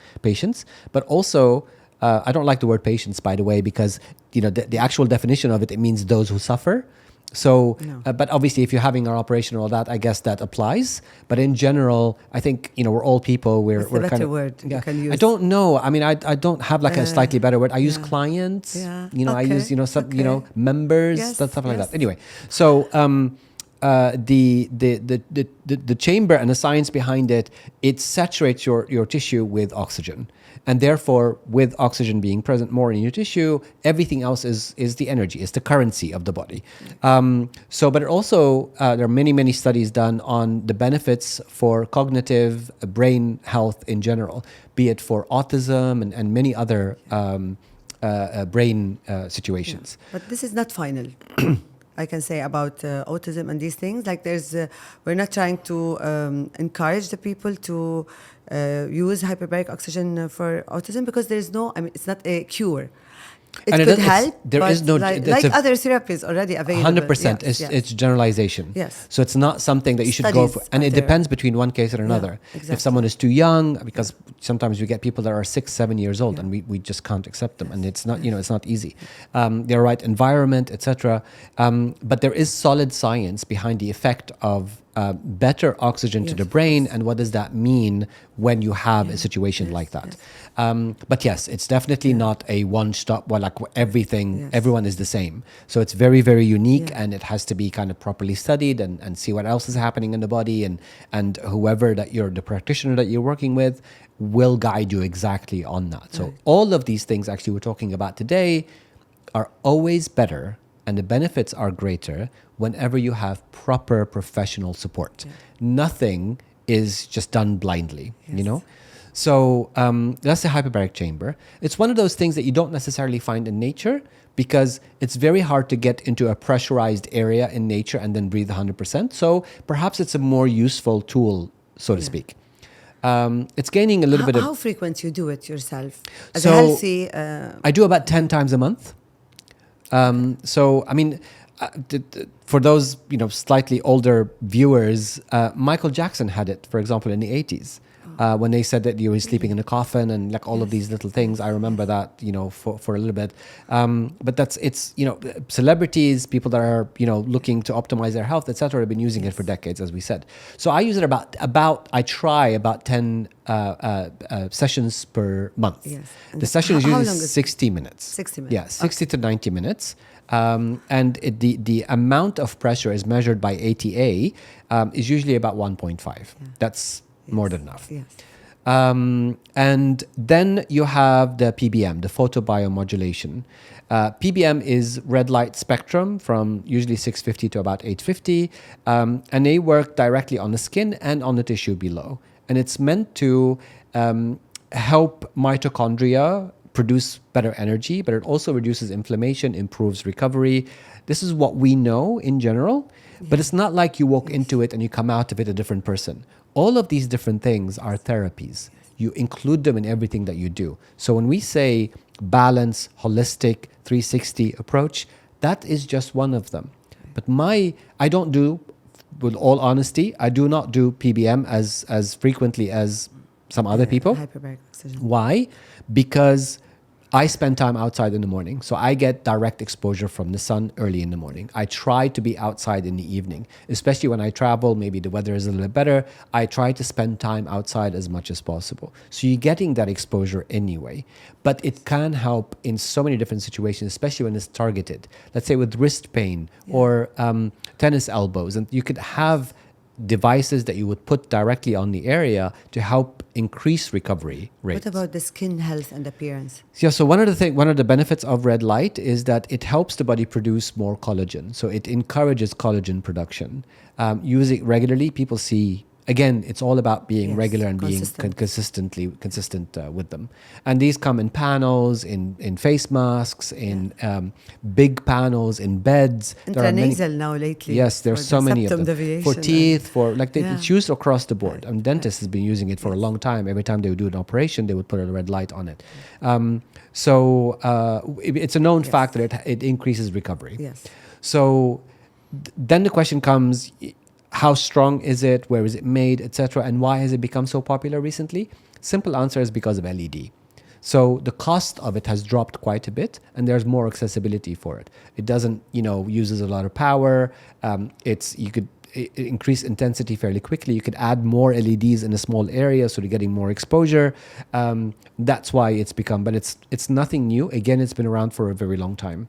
But also, I don't like the word patients, by the way, because the actual definition of it means those who suffer. So, No. but obviously, if you're having an operation or all that, I guess that applies. But in general, I think we're all people. What's the We're better kind of word you can use? I don't know. I mean, I don't have like a slightly better word. I use yeah. clients. Yeah. I Okay. use some Okay. members, Yes, stuff like yes. that. Anyway, so the chamber and the science behind it, it saturates your tissue with oxygen. And therefore, with oxygen being present more in your tissue, everything else is the energy, is the currency of the body. But it also, there are many studies done on the benefits for cognitive brain health in general, be it for autism and many other brain situations. But this is not final. I can say about autism and these things. Like we're not trying to encourage the people to use hyperbaric oxygen for autism because there's no. I mean, it's not a cure. It And could help. there but is no. like that's a- other therapies already available. 100%. Yes, yes. It's generalization. Yes. So it's not something that you should go for. Studies And are it there. depends between one case and another. exactly. If someone is too young, because sometimes we get people that are 6-7 years old and we just can't accept them. And it's not, it's not easy. Their right environment, etc. But there is solid science behind the effect of better oxygen to Yes, the of brain and what does that mean when you have a situation like that. But yes, it's definitely not a one-stop, like everything, everyone is the same. So it's very, very unique and it has to be kind of properly studied and see what else is happening in the body and whoever the practitioner that you're working with will guide you exactly on that. So all of these things actually we're talking about today are always better and the benefits are greater whenever you have proper professional support. Nothing is just done blindly, So that's the hyperbaric chamber. It's one of those things that you don't necessarily find in nature because it's very hard to get into a pressurized area in nature and then breathe 100%. So perhaps it's a more useful tool, so to speak. It's gaining a little bit of... How frequent you do it yourself? As So, a healthy... I do about 10 times a month. So, I mean, for those, slightly older viewers, Michael Jackson had it, for example, in the 80s. When they said that he was sleeping in a coffin and like all of these little things. I remember that, for a little bit. But it's celebrities, people that are, looking to optimize their health, etc., have been using it for decades, as we said. So I use it I try about 10 sessions per month. Yes. The session is How usually long is it? 60 minutes. 60 minutes. Yeah, 60 to 90 minutes. And the amount of pressure is measured by ATA is usually about 1.5. That's more than enough. Yes. And then you have the PBM, the photobiomodulation. PBM is red light spectrum from usually 650 to about 850. And they work directly on the skin and on the tissue below. And it's meant to help mitochondria produce better energy, but it also reduces inflammation, improves recovery. This is what we know in general, but it's not like you walk into it and you come out of it a different person. All of these different things are therapies. You include them in everything that you do. So when we say balance, holistic, 360 approach, that is just one of them. But I don't do, with all honesty, I do not do PBM as frequently as some other people. Hyperbaric oxygen. Why? Because I spend time outside in the morning, so I get direct exposure from the sun early in the morning. I try to be outside in the evening, especially when I travel, maybe the weather is a little bit better. I try to spend time outside as much as possible. So you're getting that exposure anyway. But it can help in so many different situations, especially when it's targeted. Let's say with wrist pain or tennis elbows, and you could have devices that you would put directly on the area to help increase recovery rates. What about the skin health and appearance? Yeah, so one of the benefits of red light is that it helps the body produce more collagen. So it encourages collagen production. Use it regularly. People see, again, it's all about being regular and being consistent with them. And these come in panels, in face masks, in big panels, in beds. There are many- Intranasal now lately. Yes, there's so many of them. For teeth, it's used across the board. And dentists has been using it for a long time. Every time they would do an operation, they would put a red light on it. It's a known fact that it increases recovery. Yes. So then the question comes, how strong is it? Where is it made, etc.? And why has it become so popular recently? Simple answer is because of LED. So the cost of it has dropped quite a bit, and there's more accessibility for it. It doesn't, uses a lot of power. You could increase intensity fairly quickly. You could add more LEDs in a small area, so you're getting more exposure. That's why it's become, but it's nothing new. Again, it's been around for a very long time.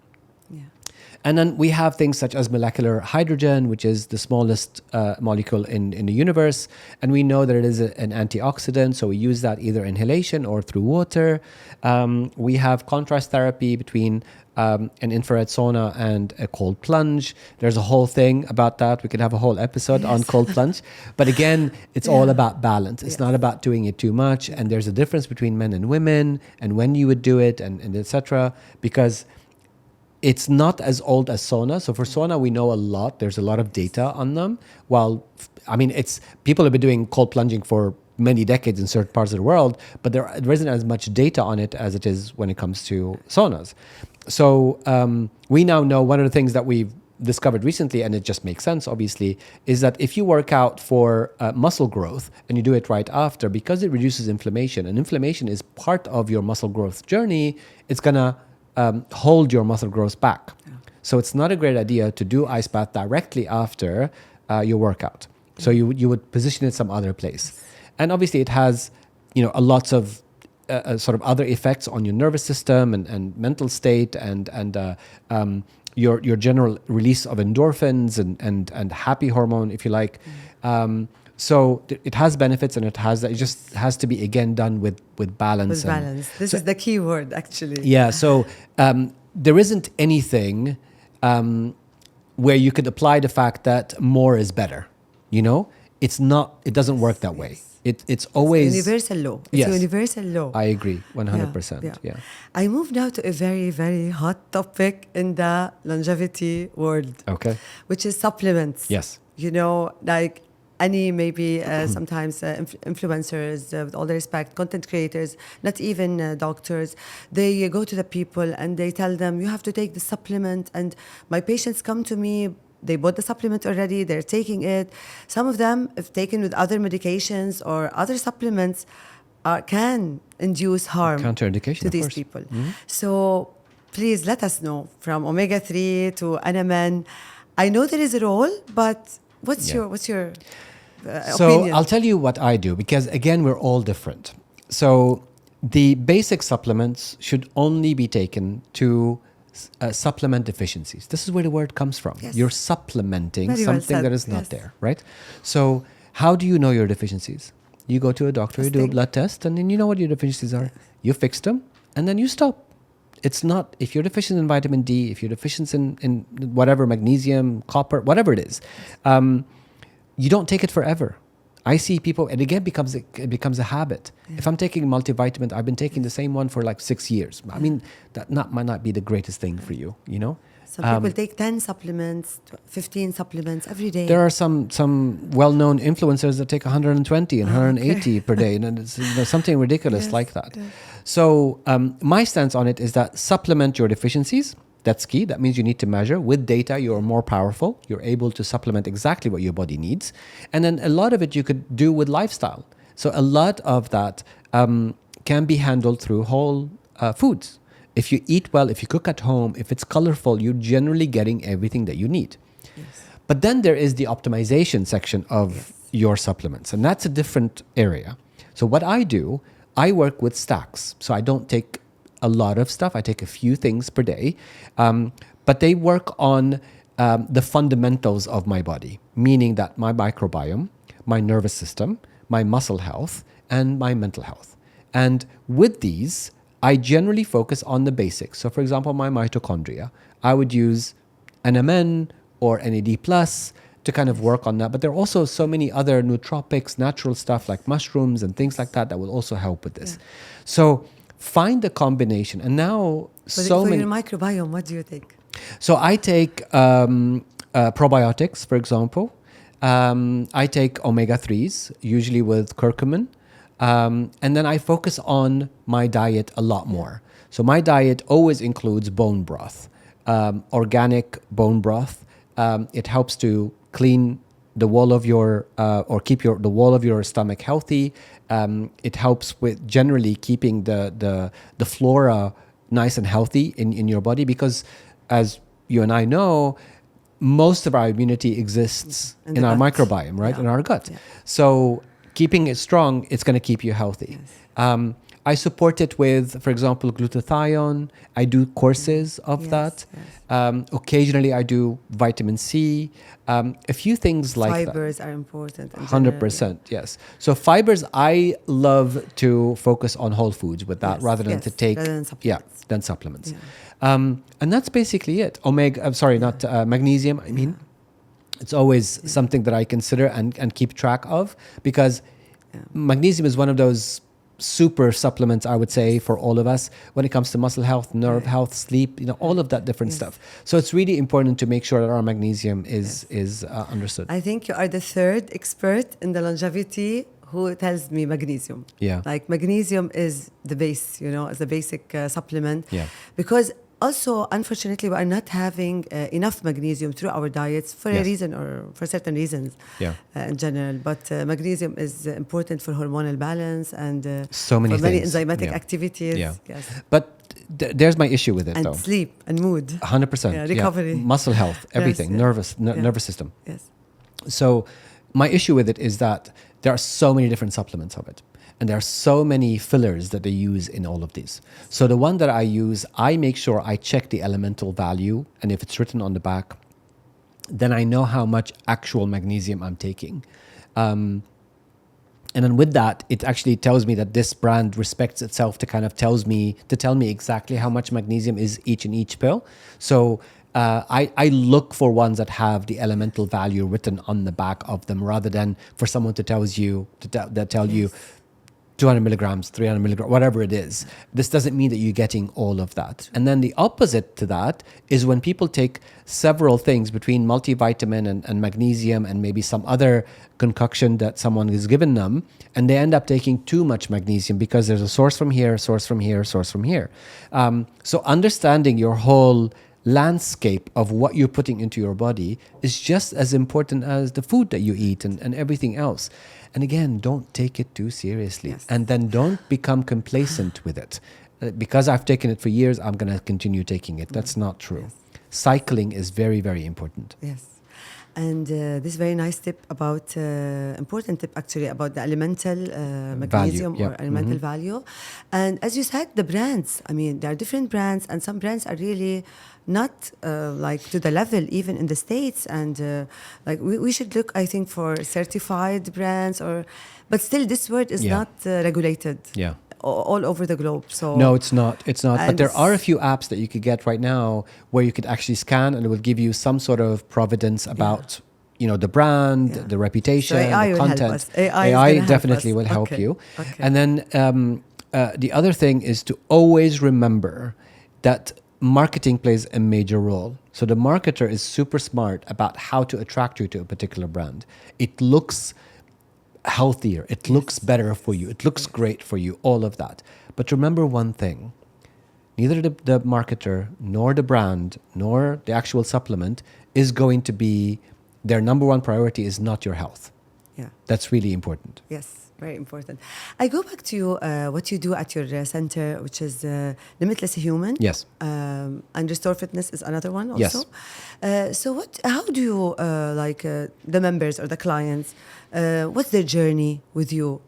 Yeah. And then we have things such as molecular hydrogen, which is the smallest molecule in the universe. And we know that it is an antioxidant, so we use that either inhalation or through water. We have contrast therapy between an infrared sauna and a cold plunge. There's a whole thing about that. We could have a whole episode on cold plunge. But again, it's all about balance. It's not about doing it too much. And there's a difference between men and women and when you would do it and etc. Because it's not as old as sauna. So for sauna, we know a lot. There's a lot of data on them. People have been doing cold plunging for many decades in certain parts of the world, but there isn't as much data on it as it is when it comes to saunas. So we now know one of the things that we've discovered recently, and it just makes sense, obviously, is that if you work out for muscle growth and you do it right after, because it reduces inflammation, and inflammation is part of your muscle growth journey, it's going to hold your muscle growth back. Yeah. So it's not a great idea to do ice bath directly after your workout. So you would position it some other place. Yes. And obviously it has, a lots of sort of other effects on your nervous system and mental state and your general release of endorphins and happy hormone, if you like. So it has benefits, and it just has to be, again, done with balance. With balance. This is the key word, actually. Yeah. So there isn't anything where you could apply the fact that more is better. It's not. It doesn't work that way. It's always universal law. It's a universal law. I agree, 100%. Yeah. I move now to a very, very hot topic in the longevity world. Okay. Which is supplements. Yes. Like any maybe sometimes influencers, with all the respect, content creators, not even doctors, they go to the people and they tell them, you have to take the supplement. And my patients come to me, they bought the supplement already, they're taking it. Some of them, if taken with other medications or other supplements, can induce harm counterindication to these people. Mm-hmm. So please let us know, from omega-3 to NMN. I know there is a role, but what's your opinion? So I'll tell you what I do, because again, we're all different. So the basic supplements should only be taken to supplement deficiencies. This is where the word comes from. Yes. You're supplementing very something that is not there, right? So how do you know your deficiencies? You go to a doctor, you do a blood test, and then you know what your deficiencies are. You fix them, and then you stop. It's not, if you're deficient in vitamin D, if you're deficient in whatever, magnesium, copper, whatever it is, you don't take it forever. I see people, and again, it becomes a habit. Yeah. If I'm taking multivitamin, I've been taking the same one for like 6 years. I mean, that might not be the greatest thing for you, Some people take 10 supplements, 15 supplements every day. There are some well-known influencers that take 120 and 180 per day, and it's something ridiculous like that. Yes. So my stance on it is that supplement your deficiencies. That's key. That means you need to measure. With data, you're more powerful. You're able to supplement exactly what your body needs. And then a lot of it you could do with lifestyle. So a lot of that can be handled through whole foods. If you eat well, if you cook at home, if it's colorful, you're generally getting everything that you need. Yes. But then there is the optimization section of your supplements, and that's a different area. So what I do, I work with stacks. So I don't take a lot of stuff. I take a few things per day, but they work on the fundamentals of my body, meaning that my microbiome, my nervous system, my muscle health, and my mental health. And with these, I generally focus on the basics. So for example, my mitochondria, I would use NMN or NAD+ to kind of work on that. But there are also so many other nootropics, natural stuff like mushrooms and things like that will also help with this. Yeah. So find the combination. And now for your microbiome, what do you take? So I take probiotics, for example. I take omega-3s, usually with curcumin. And then I focus on my diet a lot more. So my diet always includes bone broth, organic bone broth. It helps to clean the wall of your or keep the wall of your stomach healthy. It helps with generally keeping the flora nice and healthy in your body, because as you and I know, most of our immunity exists in our gut. microbiome, right? Yeah. In our gut. Yeah. So keeping it strong, it's going to keep you healthy. I support it with, for example, glutathione. I do courses of Yes, that. yes. Occasionally, I do vitamin C. A few things like that. Fibers are important. In general, 100%, yes. So fibers, I love to focus on whole foods with that Yes, rather than yes, to take, rather than supplements. than supplements. Yeah. And that's basically it. I'm sorry, not magnesium. I mean, it's always something that I consider and keep track of, because magnesium is one of those super supplements, I would say, for all of us when it comes to muscle health, nerve health, sleep, all of that different stuff. So it's really important to make sure that our magnesium is understood. I think you are the third expert in the longevity who tells me magnesium. Yeah. Like magnesium is the base, as a basic supplement. Yeah. Because also, unfortunately, we are not having enough magnesium through our diets for a Yes. reason or for certain reasons Yeah. in general. But magnesium is important for hormonal balance and So many for many things. enzymatic Yeah. activities. Yeah. Yes. But there's my issue with it, And though. sleep and mood. 100%. Yeah, recovery. Muscle health, everything, Yes, yeah. nervous system. Yes. So my issue with it is that there are so many different supplements of it. And there are so many fillers that they use in all of these. So the one that I use, I make sure I check the elemental value. And if it's written on the back, then I know how much actual magnesium I'm taking. And then with that, it actually tells me that this brand respects itself to kind of tell me exactly how much magnesium is in each pill. So I look for ones that have the elemental value written on the back of them, rather than for someone to tell you 200 milligrams, 300 milligrams, whatever it is. This doesn't mean that you're getting all of that. And then the opposite to that is when people take several things between multivitamin and magnesium and maybe some other concoction that someone has given them, and they end up taking too much magnesium because there's a source from here, source from here, source from here. So understanding your whole landscape of what you're putting into your body is just as important as the food that you eat and everything else. And again, don't take it too seriously. Yes. And then don't become complacent with it. Because I've taken it for years, I'm going to continue taking it. That's not true. Yes. Cycling is very, very important. Yes. And this very nice tip about, important tip actually, about the elemental magnesium yeah. or elemental value. And as you said, the brands, I mean, there are different brands, and some brands are really not like to the level, even in the States. And like we should look, I think, for certified brands, but still this word is Yeah. not regulated. Yeah. All over the globe. So No, it's not. It's not. But And there are a few apps that you could get right now where you could actually scan, and it will give you some sort of providence about, the brand, Yeah. the reputation, So AI the will help content. us. AI is gonna help definitely us. will help Okay. you. Okay. And then the other thing is to always remember that marketing plays a major role. So the marketer is super smart about how to attract you to a particular brand. It looks healthier, it looks better for you, it looks great for you, all of that. But remember one thing: neither the marketer nor the brand nor the actual supplement is going to be, their number one priority is not your health. yeah. That's really important. Yes, very important. I go back to what you do at your center, which is Limitless Human. Yes. And Restore Fitness is another one Yes. also. So how do you, the members or the clients, what's their journey with you?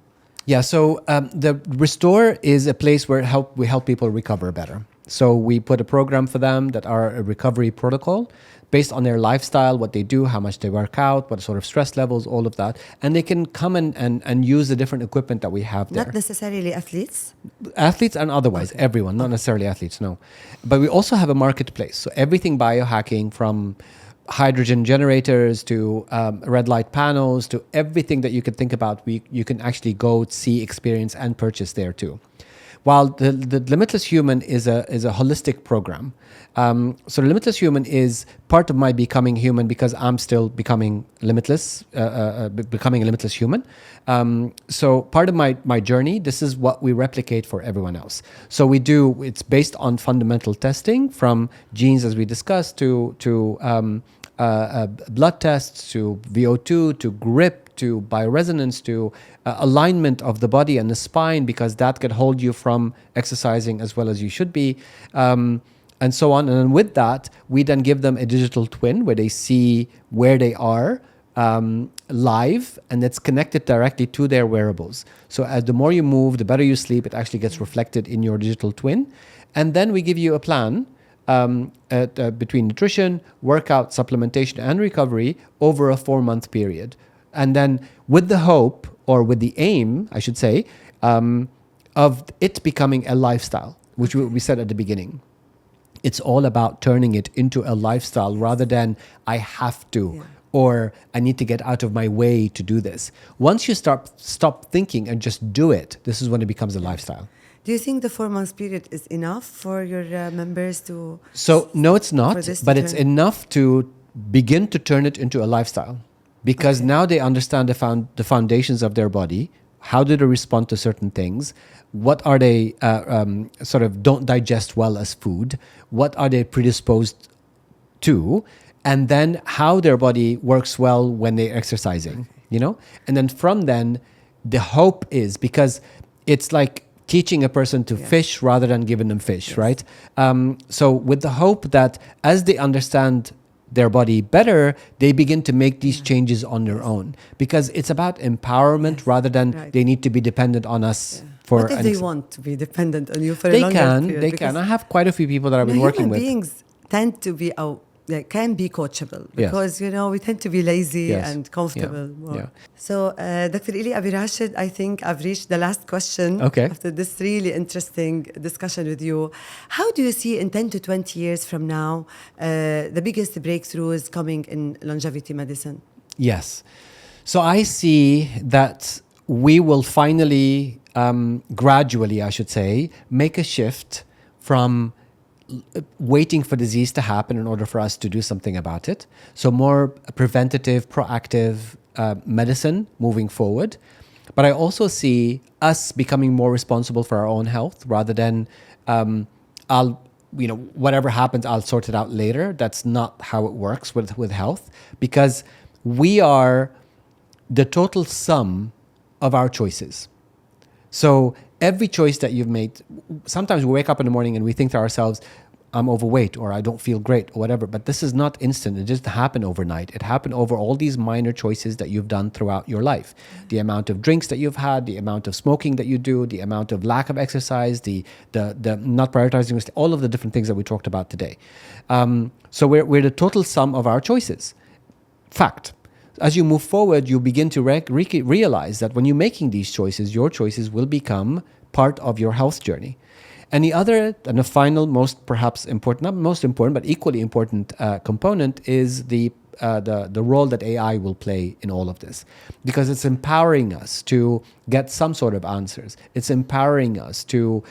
Yeah, so the Restore is a place where we help people recover better. So we put a program for them that are a recovery protocol based on their lifestyle, what they do, how much they work out, what sort of stress levels, all of that. And they can come and use the different equipment that we have there. Not necessarily athletes. Athletes and otherwise, everyone, not necessarily athletes, no. But we also have a marketplace. So everything biohacking, from hydrogen generators to red light panels to everything that you can think about, you can actually go see, experience, and purchase there too. While the Limitless Human is a holistic program. So the Limitless Human is part of my becoming human, because I'm still becoming limitless, becoming a limitless human. So part of my journey, this is what we replicate for everyone else. So it's based on fundamental testing, from genes, as we discussed, to blood tests, to VO2, to grip, to bioresonance, to alignment of the body and the spine, because that can hold you from exercising as well as you should be, and so on. And then with that, we then give them a digital twin where they see where they are live, and it's connected directly to their wearables. So as the more you move, the better you sleep, it actually gets reflected in your digital twin. And then we give you a plan between nutrition, workout, supplementation, and recovery over a 4-month period. And then with the hope, or with the aim, I should say, of it becoming a lifestyle, which we said at the beginning. It's all about turning it into a lifestyle rather than I have to, or I need to get out of my way to do this. Once you stop thinking and just do it, this is when it becomes a lifestyle. Do you think the 4-month period is enough for your members to... So no, it's not, this to but it's turn- enough to begin to turn it into a lifestyle, because now they understand the foundations of their body. How do they respond to certain things? What are they sort of don't digest well as food? What are they predisposed to? And then how their body works well when they're exercising, you know? And then from then, the hope is, because it's like teaching a person to fish rather than giving them fish, right? So with the hope that as they understand their body better, they begin to make these changes on their own, because it's about empowerment rather than they need to be dependent on us for What if an they ex- want to be dependent on you for a They longer can, period? they Because can. I have quite a few people that I've been working human with. beings tend to be can be coachable, Yes. because we tend to be lazy Yes. and comfortable more. Yeah. So Dr. Eli Abi Rashid, I think I've reached the last question Okay. after this really interesting discussion with you. How do you see in 10 to 20 years from now the biggest breakthroughs coming in longevity medicine? Yes. So I see that we will finally, gradually, I should say, make a shift from waiting for disease to happen in order for us to do something about it. So more preventative, proactive medicine moving forward. But I also see us becoming more responsible for our own health rather than whatever happens, I'll sort it out later. That's not how it works with health, because we are the total sum of our choices. So every choice that you've made, sometimes we wake up in the morning and we think to ourselves, I'm overweight, or I don't feel great, or whatever. But this is not instant. It didn't happen overnight. It happened over all these minor choices that you've done throughout your life. The amount of drinks that you've had, the amount of smoking that you do, the amount of lack of exercise, the not prioritizing, all of the different things that we talked about today. So we're the total sum of our choices. Fact. As you move forward, you begin to realize that when you're making these choices, your choices will become part of your health journey. And the final, most perhaps important, not most important, but equally important component is the role that AI will play in all of this, because it's empowering us to get some sort of answers. It's empowering us to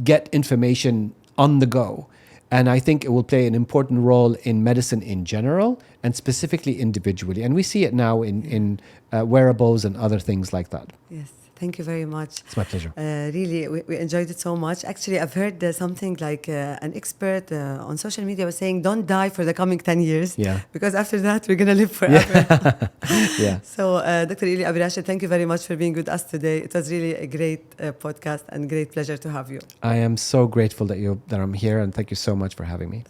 get information on the go. And I think it will play an important role in medicine in general, and specifically individually. And we see it now in wearables and other things like that. Yes. Thank you very much. It's my pleasure. Really, we enjoyed it so much. Actually, I've heard something like an expert on social media was saying, don't die for the coming 10 years. Yeah. Because after that, we're going to live forever. Yeah. So, Dr. Eli Abi Rashid, thank you very much for being with us today. It was really a great podcast and great pleasure to have you. I am so grateful that I'm here, and thank you so much for having me.